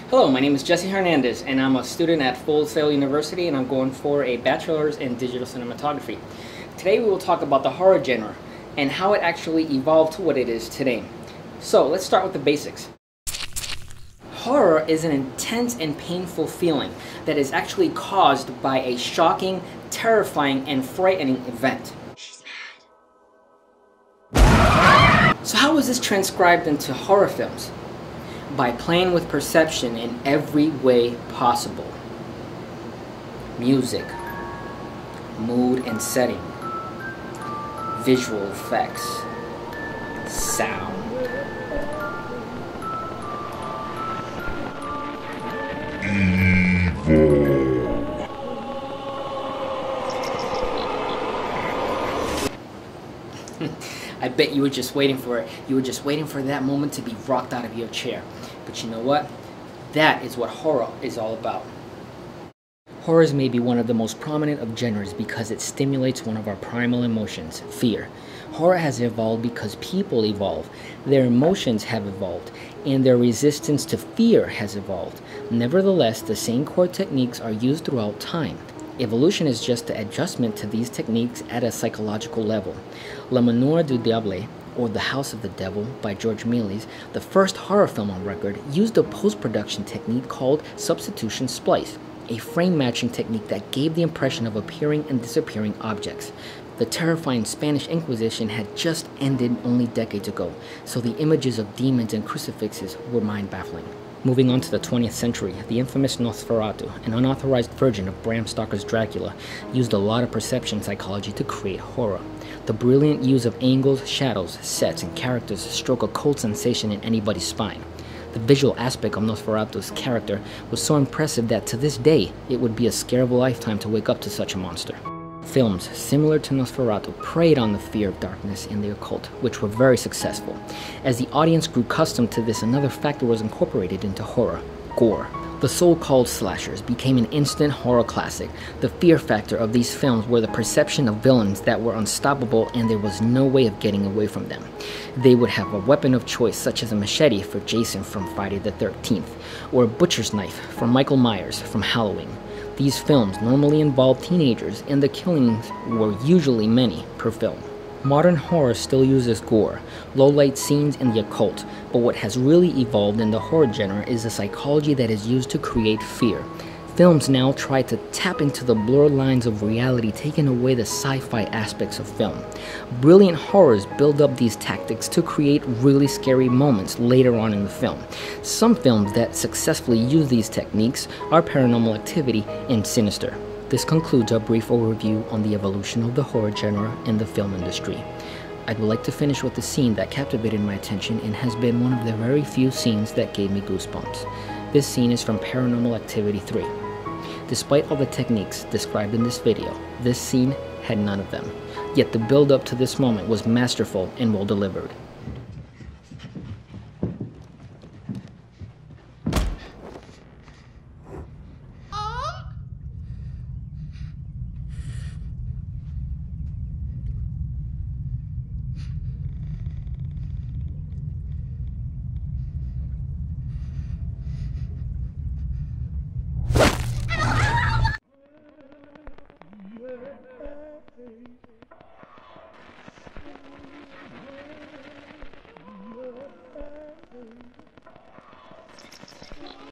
Hello, my name is Jesse Hernandez, and I'm a student at Full Sail University, and I'm going for a bachelor's in digital cinematography. Today we will talk about the horror genre and how it actually evolved to what it is today. So let's start with the basics. Horror is an intense and painful feeling that is actually caused by a shocking, terrifying, and frightening event. She's mad. So how is this transcribed into horror films? By playing with perception in every way possible. Music, mood and setting, visual effects, sound. I bet you were just waiting for it. You were just waiting for that moment to be rocked out of your chair. But you know what? That is what horror is all about. Horror may be one of the most prominent of genres because it stimulates one of our primal emotions, fear. Horror has evolved because people evolve, their emotions have evolved, and their resistance to fear has evolved. Nevertheless, the same core techniques are used throughout time. Evolution is just the adjustment to these techniques at a psychological level. Le Manoir du Diable, or The House of the Devil by George Méliès, the first horror film on record, used a post-production technique called substitution splice, a frame matching technique that gave the impression of appearing and disappearing objects. The terrifying Spanish Inquisition had just ended only decades ago, so the images of demons and crucifixes were mind-baffling. Moving on to the 20th century, the infamous Nosferatu, an unauthorized version of Bram Stoker's Dracula, used a lot of perception psychology to create horror. The brilliant use of angles, shadows, sets, and characters stroke a cold sensation in anybody's spine. The visual aspect of Nosferatu's character was so impressive that to this day, it would be a scare of a lifetime to wake up to such a monster. Films similar to Nosferatu preyed on the fear of darkness and the occult, which were very successful. As the audience grew accustomed to this, another factor was incorporated into horror: gore. The so-called slashers became an instant horror classic. The fear factor of these films were the perception of villains that were unstoppable and there was no way of getting away from them. They would have a weapon of choice such as a machete for Jason from Friday the 13th, or a butcher's knife from Michael Myers from Halloween. These films normally involved teenagers, and the killings were usually many per film. Modern horror still uses gore, low-light scenes, and the occult, but what has really evolved in the horror genre is the psychology that is used to create fear. Films now try to tap into the blurred lines of reality, taking away the sci-fi aspects of film. Brilliant horrors build up these tactics to create really scary moments later on in the film. Some films that successfully use these techniques are Paranormal Activity and Sinister. This concludes our brief overview on the evolution of the horror genre in the film industry. I'd like to finish with a scene that captivated my attention and has been one of the very few scenes that gave me goosebumps. This scene is from Paranormal Activity 3. Despite all the techniques described in this video, this scene had none of them. Yet the build-up to this moment was masterful and well delivered.